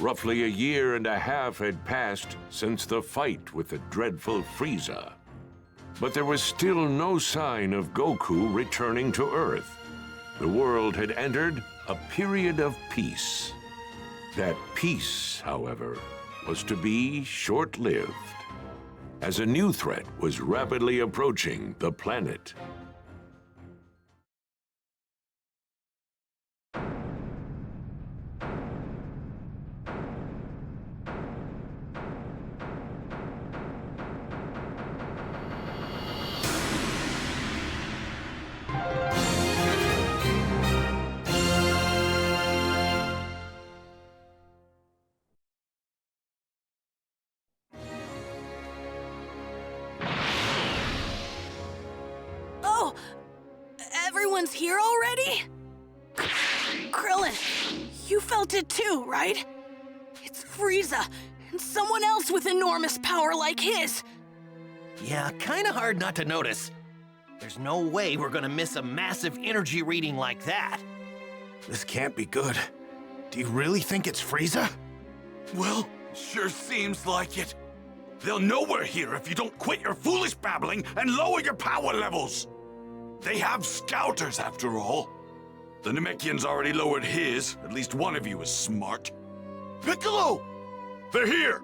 Roughly a year and a half had passed since the fight with the dreadful Frieza. But there was still no sign of Goku returning to Earth. The world had entered a period of peace. That peace, however, was to be short-lived, as a new threat was rapidly approaching the planet. Oh! Everyone's here already? Krillin, you felt it too, right? It's Frieza, and someone else with enormous power like his. Yeah, kinda hard not to notice. There's no way we're gonna miss a massive energy reading like that. This can't be good. Do you really think it's Frieza? Well, sure seems like it. They'll know we're here if you don't quit your foolish babbling and lower your power levels. They have scouters, after all. The Namekian's already lowered his. At least one of you is smart. Piccolo! They're here!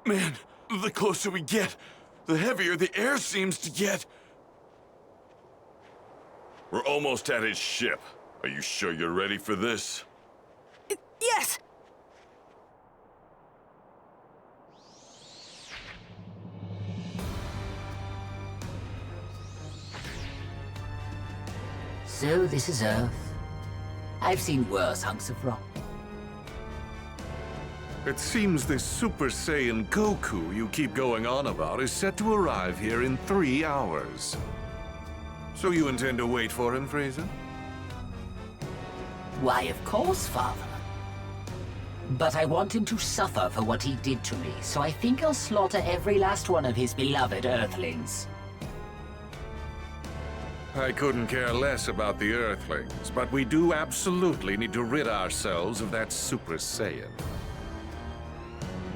Man, the closer we get, the heavier the air seems to get. We're almost at his ship. Are you sure you're ready for this? Yes! So this is Earth. I've seen worse hunks of rock. It seems this Super Saiyan Goku you keep going on about is set to arrive here in 3 hours. So you intend to wait for him, Frieza? Why, of course, Father. But I want him to suffer for what he did to me, so I think I'll slaughter every last one of his beloved Earthlings. I couldn't care less about the Earthlings, but we do absolutely need to rid ourselves of that Super Saiyan.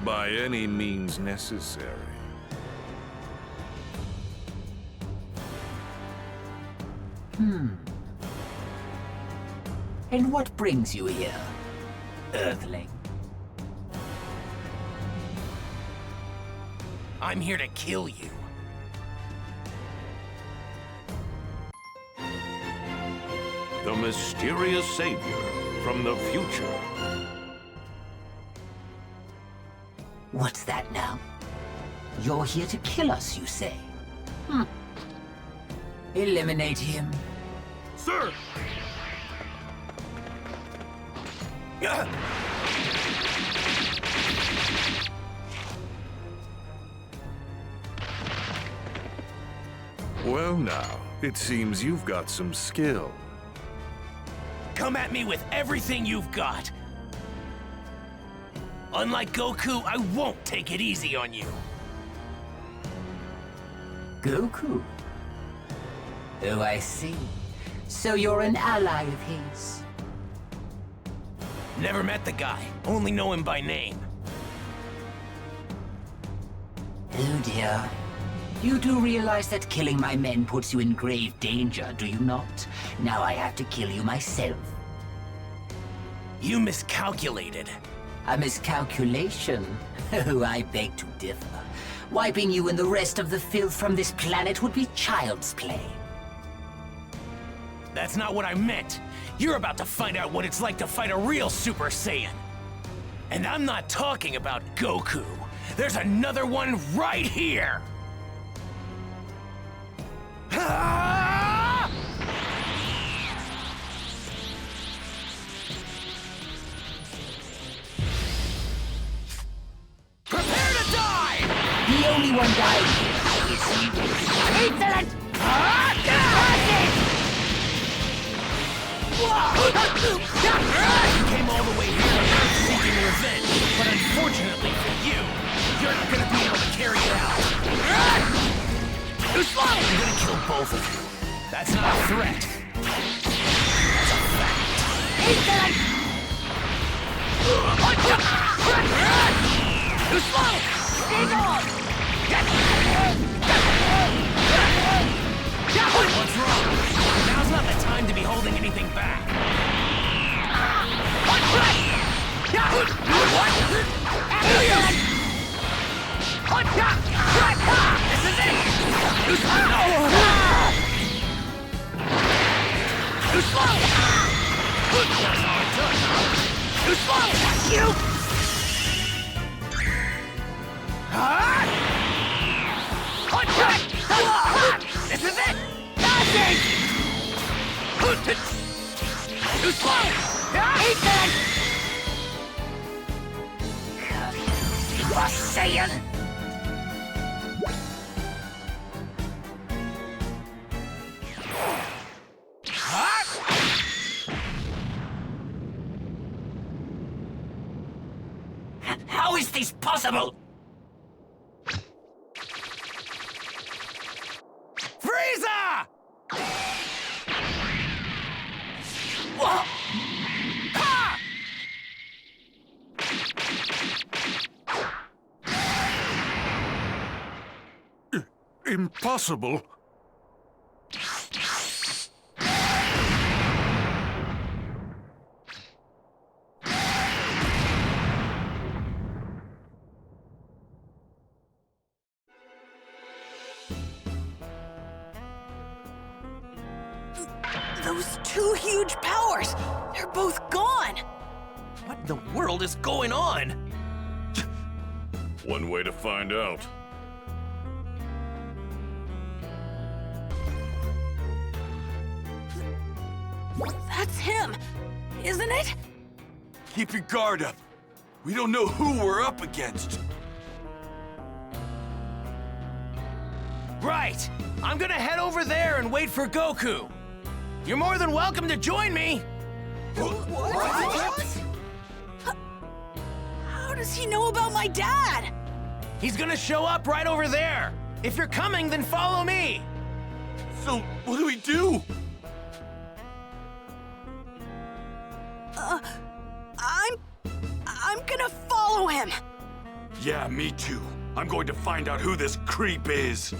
By any means necessary. And what brings you here, Earthling? I'm here to kill you. The mysterious savior from the future. What's that now? You're here to kill us, you say? Eliminate him. Sir! Well now, it seems you've got some skill. Come at me with everything you've got. Unlike Goku, I won't take it easy on you. Goku? Oh, I see. So you're an ally of his. Never met the guy, only know him by name. Oh dear. You do realize that killing my men puts you in grave danger, do you not? Now I have to kill you myself. You miscalculated. A miscalculation? Oh, I beg to differ. Wiping you and the rest of the filth from this planet would be child's play. That's not what I meant. You're about to find out what it's like to fight a real Super Saiyan. And I'm not talking about Goku. There's another one right here! Ah! Prepare to die! The only one dying here is you. Excellent! You came all the way here seeking revenge, but unfortunately for you, you're not gonna be able to carry it out. Too slow! I'm gonna kill both of you. That's not a threat. That's a fact. Excellent! Too slow! What's wrong? Now's not the time to be holding anything back. This is it! Too slow! Too slow! That's all it took. Too slow! You! This is it! Nothing! Too slow! Ethan! You are Saiyan! How is this possible? Frieza! What? Ha! Impossible. Those two huge powers, they're both gone. What in the world is going on? One way to find out. That's him, isn't it? Keep your guard up. We don't know who we're up against. Right! I'm gonna head over there and wait for Goku. You're more than welcome to join me. What? How does he know about my dad? He's gonna show up right over there. If you're coming, then follow me. So, what do we do? I'm gonna follow him. Yeah, me too. I'm going to find out who this creep is.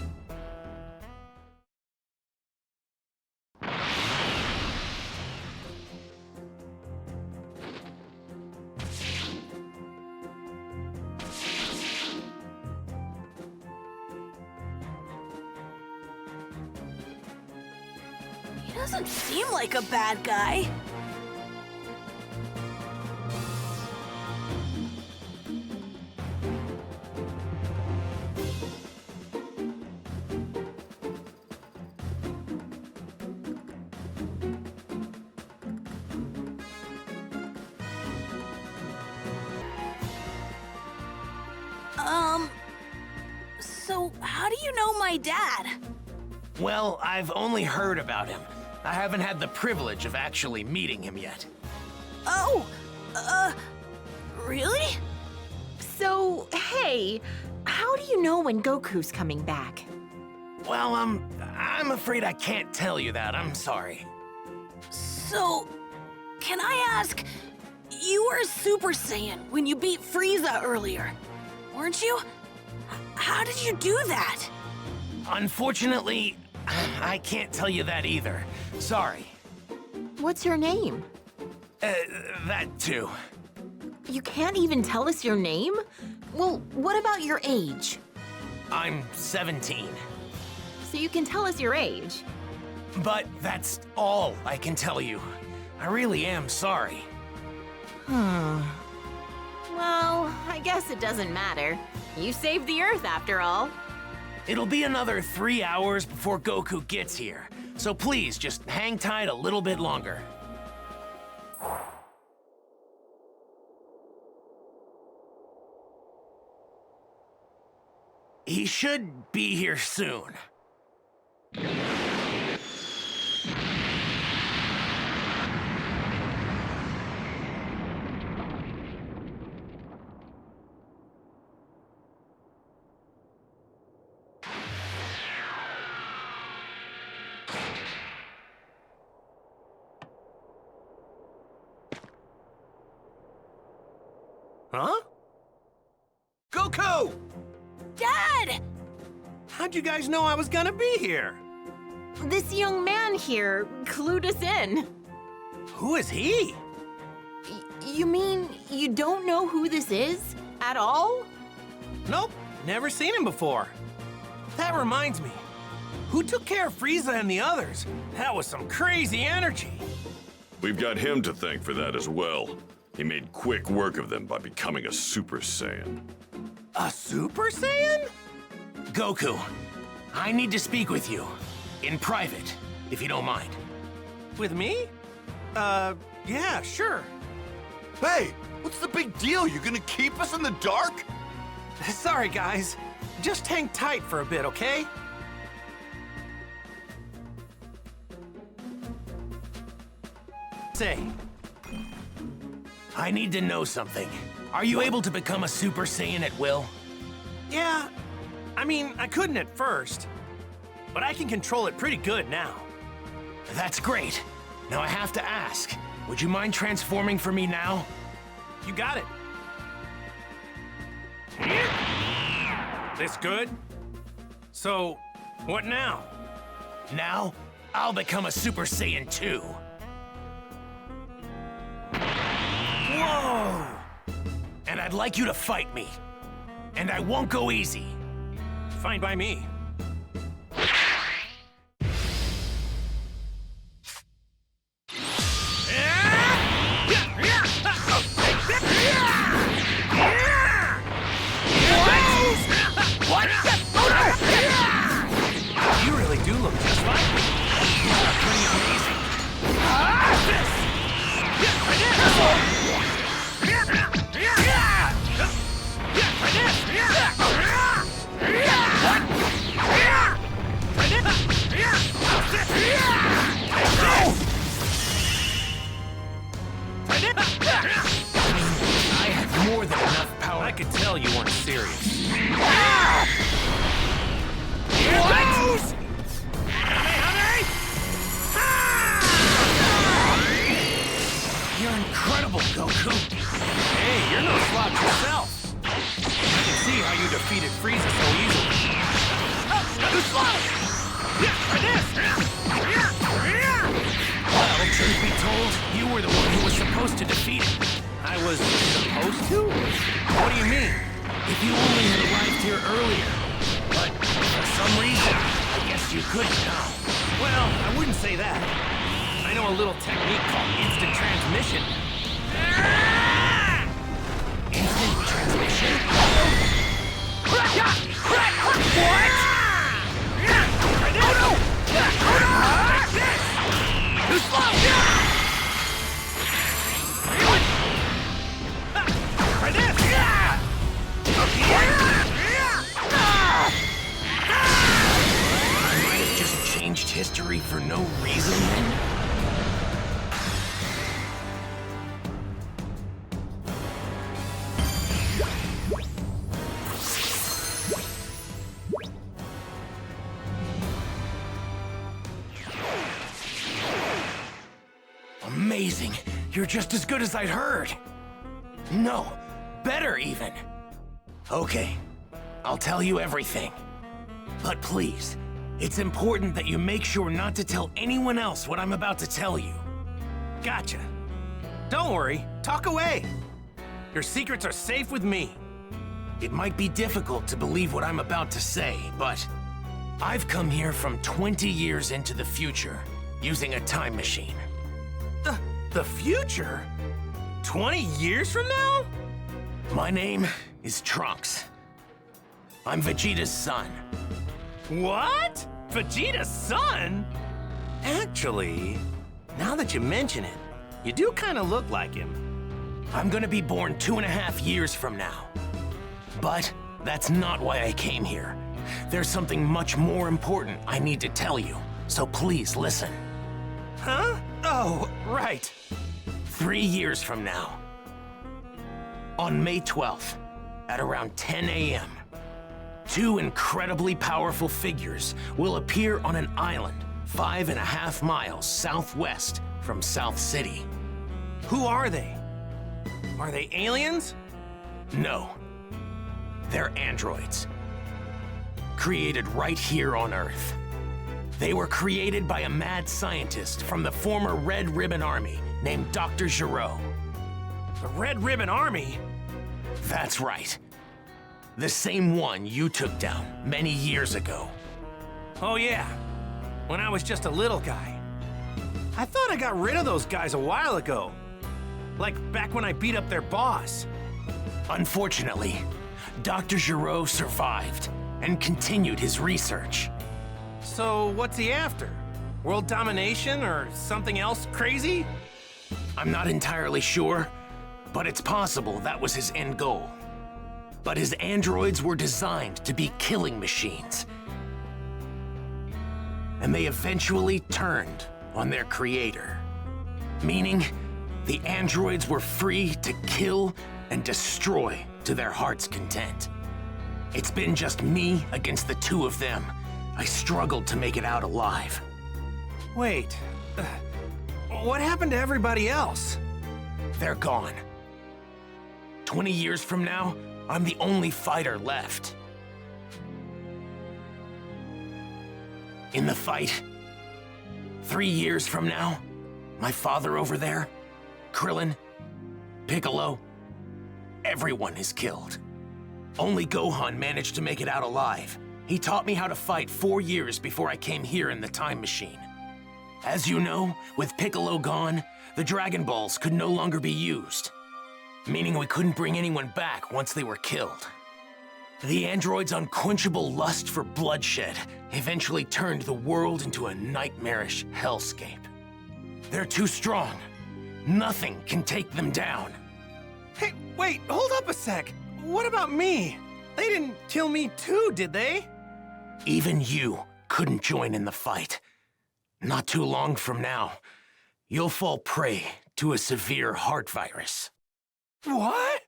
He doesn't seem like a bad guy. So how do you know my dad? Well, I've only heard about him. I haven't had the privilege of actually meeting him yet. Oh, really? So, hey, how do you know when Goku's coming back? Well, I'm afraid I can't tell you that. I'm sorry. So, can I ask, you were a Super Saiyan when you beat Frieza earlier, weren't you? How did you do that? Unfortunately, I can't tell you that either. Sorry. What's your name? That too. You can't even tell us your name? Well, what about your age? I'm 17. So you can tell us your age. But that's all I can tell you. I really am sorry. Well, I guess it doesn't matter. You saved the Earth after all. It'll be another 3 hours before Goku gets here. So please, just hang tight a little bit longer. He should be here soon. Huh? Goku! Dad! How'd you guys know I was gonna be here? This young man here clued us in. Who is he? You mean you don't know who this is? At all? Nope, never seen him before. That reminds me. Who took care of Frieza and the others? That was some crazy energy. We've got him to thank for that as well. He made quick work of them by becoming a Super Saiyan. A Super Saiyan? Goku, I need to speak with you. In private, if you don't mind. With me? Yeah, sure. Hey, what's the big deal? You gonna keep us in the dark? Sorry, guys. Just hang tight for a bit, okay? Say, I need to know something. Are you able to become a Super Saiyan at will? Yeah, I mean, I couldn't at first, but I can control it pretty good now. That's great. Now I have to ask, would you mind transforming for me now? You got it. This good? So, what now? Now, I'll become a Super Saiyan 2. Whoa! And I'd like you to fight me. And I won't go easy. Fine by me. What? You really do look just like me. Pretty amazing. I have more than enough power. I could tell you weren't serious. You're incredible, Goku. Hey, you're no slouch yourself. I can see how you defeated Frieza so easily. Too slow! Well, truth be told, you were the one who was supposed to defeat him. I was supposed to? What do you mean? If you only had arrived here earlier. But for some reason, I guess you couldn't now. Well, I wouldn't say that. I know a little technique called instant transmission. Instant transmission? What? Too slow! Try this! I might have just changed history for no reason then? Amazing. You're just as good as I'd heard. No, better even. Okay, I'll tell you everything. But please, it's important that you make sure not to tell anyone else what I'm about to tell you. Gotcha. Don't worry, talk away. Your secrets are safe with me. It might be difficult to believe what I'm about to say, but I've come here from 20 years into the future using a time machine. The future? 20 years from now? My name is Trunks. I'm Vegeta's son. What? Vegeta's son? Actually, now that you mention it, you do kind of look like him. I'm gonna be born 2.5 years from now. But that's not why I came here. There's something much more important I need to tell you, so please listen. Huh? Oh, right. 3 years from now, on May 12th, at around 10 a.m., 2 incredibly powerful figures will appear on an island 5.5 miles southwest from South City. Who are they? Are they aliens? No. They're androids. Created right here on Earth. They were created by a mad scientist from the former Red Ribbon Army named Dr. Giraud. The Red Ribbon Army? That's right. The same one you took down many years ago. Oh yeah, when I was just a little guy. I thought I got rid of those guys a while ago. Like back when I beat up their boss. Unfortunately, Dr. Giraud survived and continued his research. So what's he after? World domination or something else crazy? I'm not entirely sure, but it's possible that was his end goal. But his androids were designed to be killing machines. And they eventually turned on their creator. Meaning, the androids were free to kill and destroy to their heart's content. It's been just me against the two of them. I struggled to make it out alive. Wait, what happened to everybody else? They're gone. 20 years from now, I'm the only fighter left. In the fight, 3 years from now, my father over there, Krillin, Piccolo, everyone is killed. Only Gohan managed to make it out alive. He taught me how to fight 4 years before I came here in the time machine. As you know, with Piccolo gone, the Dragon Balls could no longer be used, meaning we couldn't bring anyone back once they were killed. The android's unquenchable lust for bloodshed eventually turned the world into a nightmarish hellscape. They're too strong. Nothing can take them down. Hey, wait, hold up a sec. What about me? They didn't kill me too, did they? Even you couldn't join in the fight. Not too long from now, you'll fall prey to a severe heart virus. What?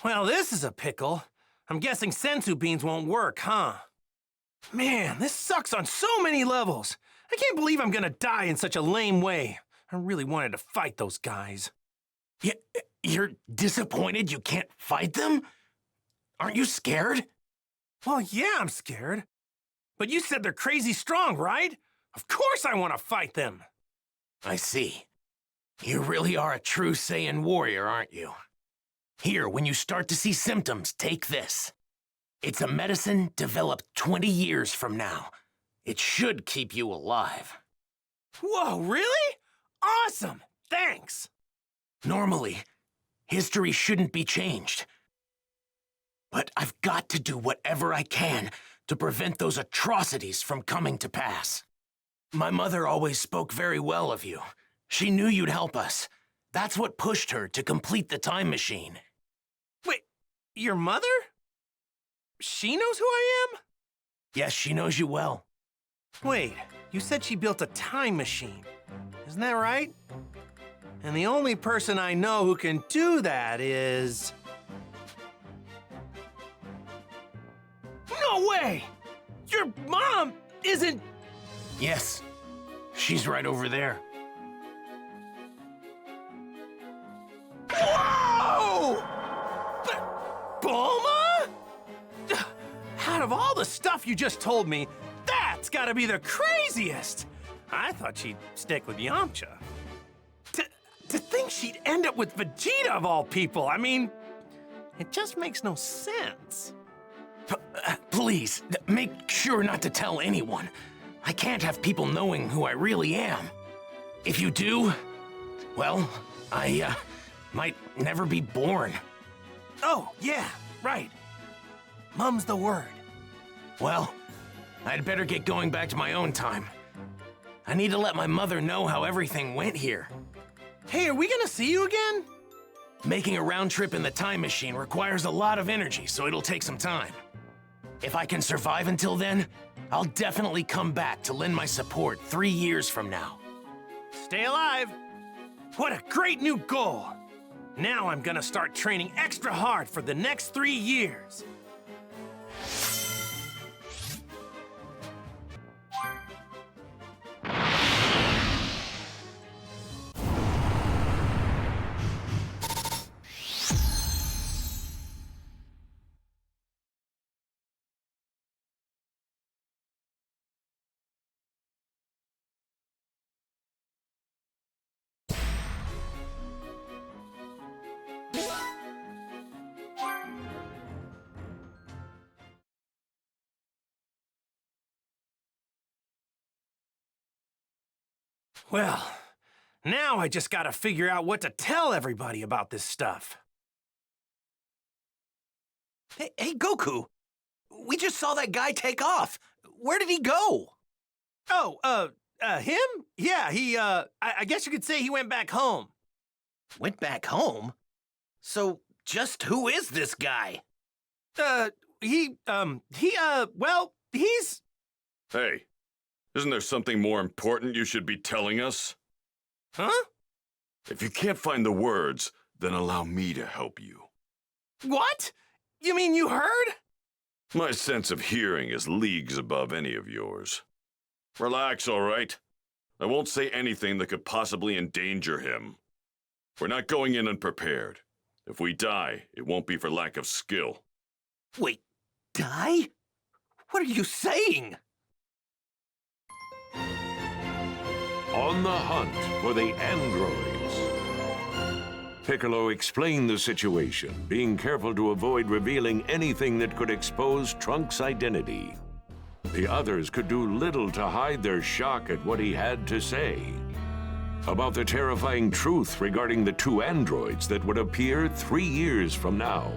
Well, this is a pickle. I'm guessing sensu beans won't work, huh? Man, this sucks on so many levels. I can't believe I'm gonna die in such a lame way. I really wanted to fight those guys. You're disappointed you can't fight them? Aren't you scared? Well, yeah, I'm scared. But you said they're crazy strong, right? Of course I want to fight them. I see. You really are a true Saiyan warrior, aren't you? Here, when you start to see symptoms, take this. It's a medicine developed 20 years from now. It should keep you alive. Whoa, really? Awesome! Thanks! Normally, history shouldn't be changed. But I've got to do whatever I can to prevent those atrocities from coming to pass. My mother always spoke very well of you. She knew you'd help us. That's what pushed her to complete the time machine. Wait, your mother? She knows who I am? Yes, she knows you well. Wait, you said she built a time machine. Isn't that right? And the only person I know who can do that is... No way! Your mom isn't... Yes, she's right over there. stuff you just told me, that's gotta be the craziest! I thought she'd stick with Yamcha. To think she'd end up with Vegeta of all people, I mean, it just makes no sense. Please, make sure not to tell anyone. I can't have people knowing who I really am. If you do, well, I might never be born. Oh, yeah, right. Mum's the word. Well, I'd better get going back to my own time. I need to let my mother know how everything went here. Hey, are we gonna see you again? Making a round trip in the time machine requires a lot of energy, so it'll take some time. If I can survive until then, I'll definitely come back to lend my support 3 years from now. Stay alive! What a great new goal! Now I'm gonna start training extra hard for the next 3 years. Well, now I just gotta figure out what to tell everybody about this stuff. Hey, Goku! We just saw that guy take off. Where did he go? Oh, him? Yeah, I guess you could say he went back home. Went back home? So, just who is this guy? Well, he's... Hey, isn't there something more important you should be telling us? Huh? If you can't find the words, then allow me to help you. What? You mean you heard? My sense of hearing is leagues above any of yours. Relax, all right? I won't say anything that could possibly endanger him. We're not going in unprepared. If we die, it won't be for lack of skill. Wait, die? What are you saying? On the hunt for the androids. Piccolo explained the situation, being careful to avoid revealing anything that could expose Trunks' identity. The others could do little to hide their shock at what he had to say about the terrifying truth regarding the 2 androids that would appear 3 years from now.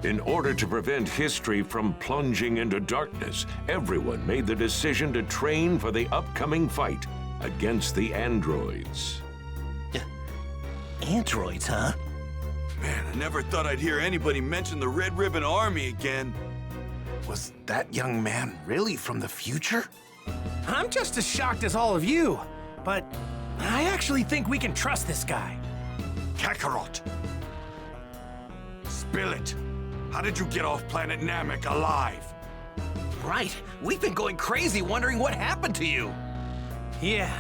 In order to prevent history from plunging into darkness, everyone made the decision to train for the upcoming fight against the androids. Androids, huh? Man, I never thought I'd hear anybody mention the Red Ribbon Army again. Was that young man really from the future? I'm just as shocked as all of you, but I actually think we can trust this guy. Kakarot! Spill it! How did you get off planet Namek alive? Right. We've been going crazy wondering what happened to you. Yeah,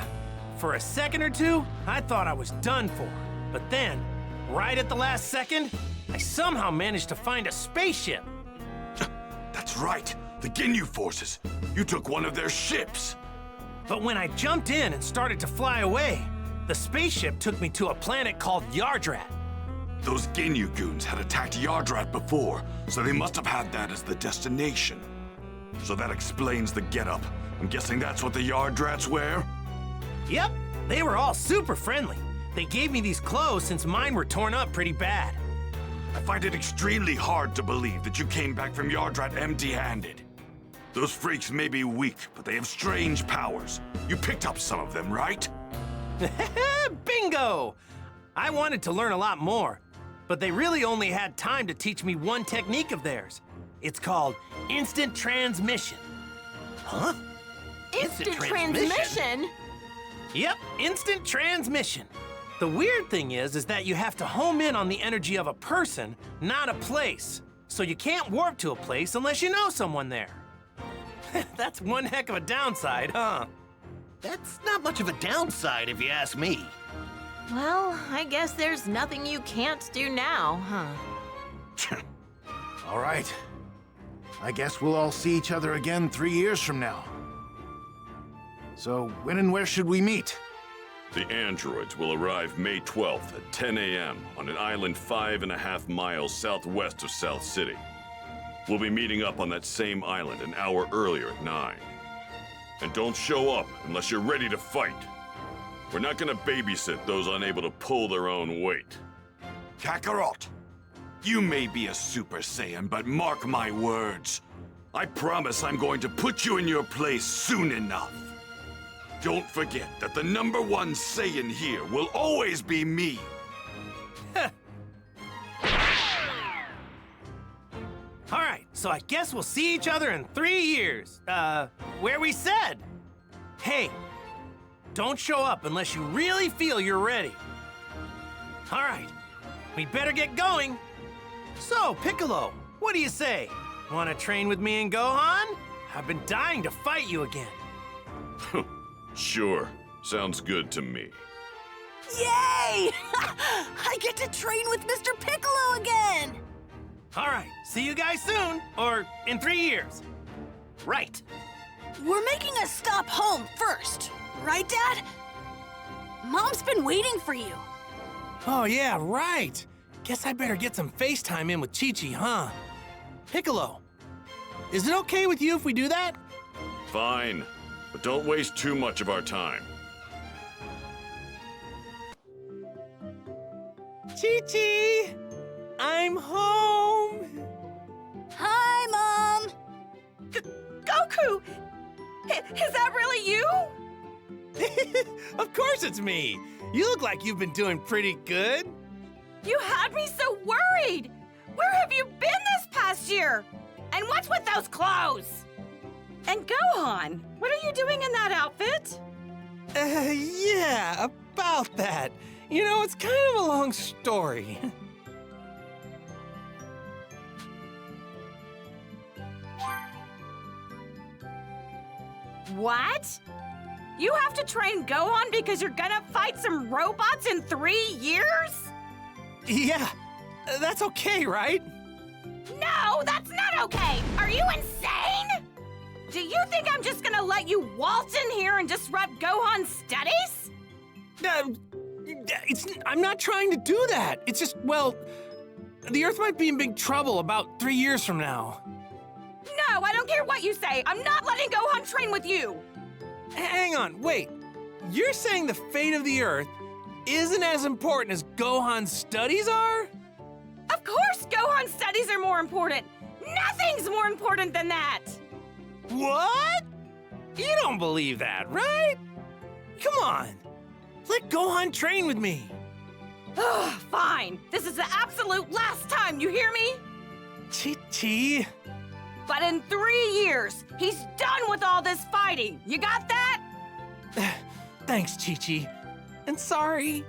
for a second or two, I thought I was done for. But then, right at the last second, I somehow managed to find a spaceship. That's right, the Ginyu forces. You took one of their ships. But when I jumped in and started to fly away, the spaceship took me to a planet called Yardrat. Those Ginyu goons had attacked Yardrat before, so they must have had that as the destination. So that explains the getup. I'm guessing that's what the Yardrats wear? Yep, they were all super friendly. They gave me these clothes since mine were torn up pretty bad. I find it extremely hard to believe that you came back from Yardrat empty-handed. Those freaks may be weak, but they have strange powers. You picked up some of them, right? Bingo! I wanted to learn a lot more, but they really only had time to teach me one technique of theirs. It's called instant transmission. Huh? Instant transmission? Yep, instant transmission. The weird thing is that you have to home in on the energy of a person, not a place. So you can't warp to a place unless you know someone there. That's one heck of a downside, huh? That's not much of a downside if you ask me. Well, I guess there's nothing you can't do now, huh? All right. I guess we'll all see each other again 3 years from now. So, when and where should we meet? The androids will arrive May 12th at 10 a.m. on an island 5.5 miles southwest of South City. We'll be meeting up on that same island an hour earlier at 9. And don't show up unless you're ready to fight. We're not gonna babysit those unable to pull their own weight. Kakarot, you may be a Super Saiyan, but mark my words. I promise I'm going to put you in your place soon enough. Don't forget that the #1 Saiyan here will always be me. All right, so I guess we'll see each other in 3 years. Where we said. Hey, don't show up unless you really feel you're ready. All right, we better get going. So, Piccolo, what do you say? Want to train with me and Gohan? I've been dying to fight you again. Sure, sounds good to me. Yay! I get to train with Mr. Piccolo again! All right, see you guys soon, or in 3 years. Right. We're making a stop home first, right, Dad? Mom's been waiting for you. Oh, yeah, right. Guess I better get some FaceTime in with Chi-Chi, huh? Piccolo, is it okay with you if we do that? Fine, but don't waste too much of our time. Chi-Chi, I'm home. Hi, Mom! Goku! Is that really you? Of course it's me. You look like you've been doing pretty good. You had me so worried! Where have you been this past year? And what's with those clothes? And Gohan, what are you doing in that outfit? Yeah, about that. You know, it's kind of a long story. What? You have to train Gohan because you're gonna fight some robots in 3 years? Yeah, that's okay, right? No, that's not okay! Are you insane? Do you think I'm just gonna let you waltz in here and disrupt Gohan's studies? I'm not trying to do that. It's just, well, the Earth might be in big trouble about 3 years from now. No, I don't care what you say. I'm not letting Gohan train with you. Hang on, wait. You're saying the fate of the Earth isn't as important as Gohan's studies are? Of course Gohan's studies are more important. Nothing's more important than that. What? You don't believe that, right? Come on. Let Gohan train with me. Ugh, fine. This is the absolute last time, you hear me? Chi-Chi. But in 3 years, he's done with all this fighting. You got that? Thanks, Chi-Chi. And sorry.